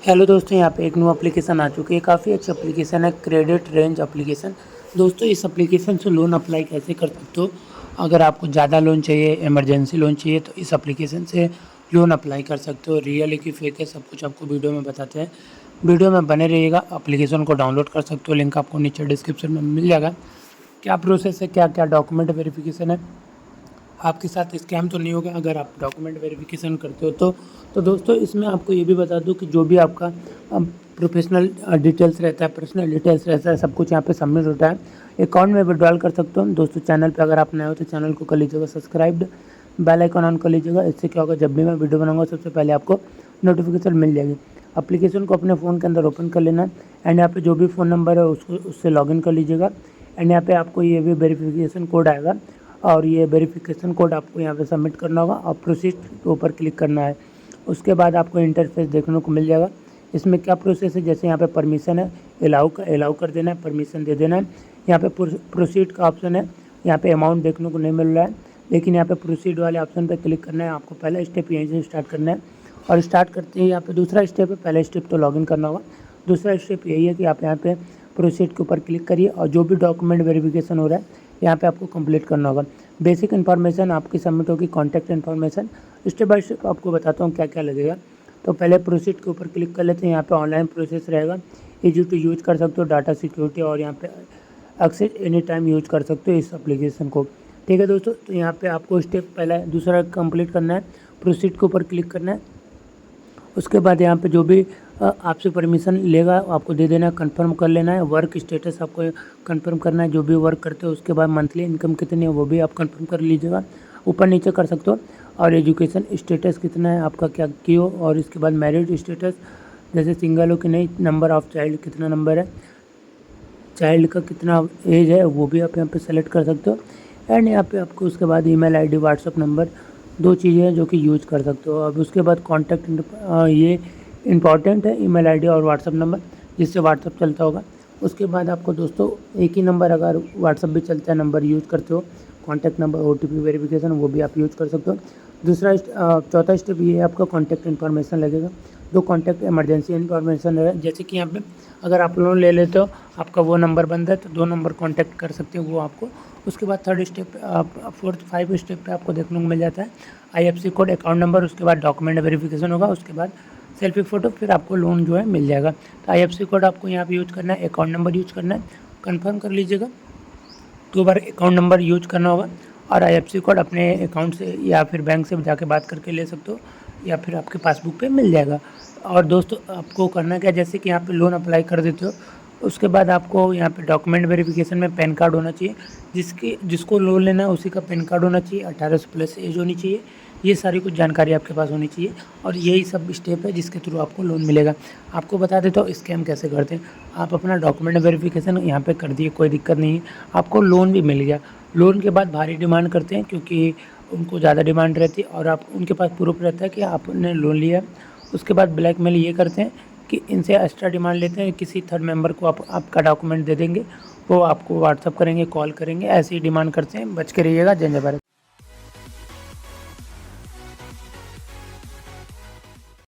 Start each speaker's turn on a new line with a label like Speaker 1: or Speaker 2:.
Speaker 1: Hello दोस्तों, यहाँ पे एक न्यू एप्लीकेशन आ चुकी है। काफ़ी अच्छी एप्लीकेशन है, क्रेडिट रेंज एप्लीकेशन। दोस्तों, इस एप्लीकेशन से लोन अप्लाई कैसे कर सकते हो? अगर आपको ज़्यादा लोन चाहिए, इमरजेंसी लोन चाहिए, तो इस एप्लीकेशन से लोन अप्लाई कर सकते हो। रियल है कि फेक है, सब कुछ आपको वीडियो में बताते हैं। वीडियो में बने रहिएगा। एप्लीकेशन को डाउनलोड कर सकते हो, लिंक आपको नीचे डिस्क्रिप्शन में मिल जाएगा। क्या प्रोसेस है, क्या क्या डॉक्यूमेंट वेरिफिकेशन है, आपके साथ स्कैम तो नहीं होगा अगर आप डॉक्यूमेंट वेरिफिकेशन करते हो तो दोस्तों, इसमें आपको ये भी बता दूं कि जो भी आपका प्रोफेशनल डिटेल्स रहता है, पर्सनल डिटेल्स रहता है, सब कुछ यहाँ पे सबमिट होता है। अकाउंट में विड्रॉल कर सकते हो। दोस्तों, चैनल पे अगर आप नए हो तो चैनल को कर लीजिएगा सब्सक्राइब, बेल आइकन ऑन कर लीजिएगा। इससे क्या होगा, जब भी मैं वीडियो बनाऊंगा सबसे पहले आपको नोटिफिकेशन मिल जाएगी। एप्लीकेशन को अपने फ़ोन के अंदर ओपन कर लेना है एंड यहाँ पे जो भी फ़ोन नंबर है उससे लॉगिन कर लीजिएगा। एंड यहाँ पे आपको ये भी वेरिफिकेशन कोड आएगा और ये वेरिफिकेशन कोड आपको यहाँ पे सबमिट करना होगा और प्रोसीड के ऊपर क्लिक करना है। उसके बाद आपको इंटरफेस देखने को मिल जाएगा। इसमें क्या प्रोसेस है, जैसे यहाँ पे परमिशन है, अलाउ कर देना है, परमिशन दे देना है। यहाँ पे प्रोसीड का ऑप्शन है। यहाँ पे अमाउंट देखने को नहीं मिल रहा है, लेकिन यहाँ पे प्रोसीड वाले ऑप्शन पे क्लिक करना है। आपको पहला स्टेप यहीं से स्टार्ट करना है और स्टार्ट करते ही यहाँ पे दूसरा स्टेप है। पहला स्टेप तो लॉगिन करना होगा, दूसरा स्टेप यही है कि आप यहाँ पे प्रोसीड के ऊपर क्लिक करिए और जो भी डॉक्यूमेंट वेरिफिकेशन हो रहा है यहाँ पे आपको कंप्लीट करना होगा। बेसिक इन्फॉर्मेशन आपकी सबमिट होगी, contact information. Step by step आपको बताता हूँ क्या क्या लगेगा। तो पहले प्रोसीड के ऊपर क्लिक कर लेते हैं। यहाँ पे ऑनलाइन प्रोसेस रहेगा, ईजी टू यूज कर सकते हो, डाटा सिक्योरिटी और यहाँ पे एक्सेस एनी टाइम यूज कर सकते हो इस एप्लीकेशन को। ठीक है दोस्तों, तो यहाँ पे आपको स्टेप पहला दूसरा कंप्लीट करना है, प्रोसीड के ऊपर क्लिक करना है। उसके बाद यहाँ पे जो भी आपसे परमिशन लेगा आपको दे देना है, कंफर्म कर लेना है। वर्क स्टेटस आपको कंफर्म करना है, जो भी वर्क करते हो। उसके बाद मंथली इनकम कितनी है वो भी आप कंफर्म कर लीजिएगा, ऊपर नीचे कर सकते हो। और एजुकेशन स्टेटस कितना है आपका, क्या की हो। और इसके बाद मैरिड स्टेटस, जैसे सिंगल हो कि नहीं, नंबर ऑफ चाइल्ड कितना नंबर है, चाइल्ड का कितना एज है, वो भी आप यहाँ पे सेलेक्ट कर सकते हो। एंड यहाँ पे आपको उसके बाद ईमेल आईडी, व्हाट्सअप नंबर, दो चीज़ें हैं जो कि यूज कर सकते हो। अब उसके बाद कॉन्टैक्ट, ये इंपॉर्टेंट है, ईमेल आईडी और व्हाट्सअप नंबर, जिससे व्हाट्सअप चलता होगा। उसके बाद आपको दोस्तों एक ही नंबर, अगर व्हाट्सअप भी चलता है, नंबर यूज़ करते हो, कॉन्टैक्ट नंबर, ओटीपी वेरिफिकेशन, वो भी आप यूज़ कर सकते हो। चौथा स्टेप ये है, आपका कॉन्टैक्ट इन्फॉर्मेशन लगेगा। दो कॉन्टैक्ट इमरजेंसी इन्फॉर्मेशन है, जैसे कि यहाँ पे अगर आप लोन ले लेते हो, आपका वो नंबर बंद है तो दो नंबर कॉन्टैक्ट कर सकते हो वो आपको। उसके बाद थर्ड स्टेप, फोर्थ 5 स्टेप पे आपको देखने को मिल जाता है आईएफएससी कोड, अकाउंट नंबर, उसके बाद डॉक्यूमेंट वेरिफिकेशन होगा, उसके बाद सेल्फी फ़ोटो, फिर आपको लोन जो है मिल जाएगा। तो आईएफएससी कोड आपको यहाँ पे यूज़ करना है, अकाउंट नंबर यूज़ करना है, कंफर्म कर लीजिएगा। 2 बार अकाउंट नंबर यूज करना होगा और आईएफएससी कोड अपने अकाउंट से या फिर बैंक से जाके बात करके ले सकते हो, या फिर आपके पासबुक पे मिल जाएगा। और दोस्तों, आपको करना क्या, जैसे कि यहाँ पे लोन अप्लाई कर देते हो, उसके बाद आपको यहाँ पे डॉक्यूमेंट वेरिफिकेशन में पैन कार्ड होना चाहिए। जिसको लोन लेना है उसी का पैन कार्ड होना चाहिए, 18 से प्लस एज होनी चाहिए। ये सारी कुछ जानकारी आपके पास होनी चाहिए और यही सब स्टेप है जिसके थ्रू आपको लोन मिलेगा। आपको बता देता हूँ स्कैम कैसे करते हैं। आप अपना डॉक्यूमेंट वेरिफिकेशन यहाँ पे कर दिए, कोई दिक्कत नहीं है, आपको लोन भी मिल गया। लोन के बाद भारी डिमांड करते हैं, क्योंकि उनको ज़्यादा डिमांड रहती है और आप उनके पास प्रूफ रहता है कि आपने लोन लिया है। उसके बाद ब्लैकमेल ये करते हैं कि इनसे एक्स्ट्रा डिमांड लेते हैं, किसी थर्ड मेंबर को आपका डॉक्यूमेंट दे देंगे, वो आपको व्हाट्सअप करेंगे, कॉल करेंगे, ऐसे ही डिमांड करते हैं। बच के रहिएगा। जय जय भारत।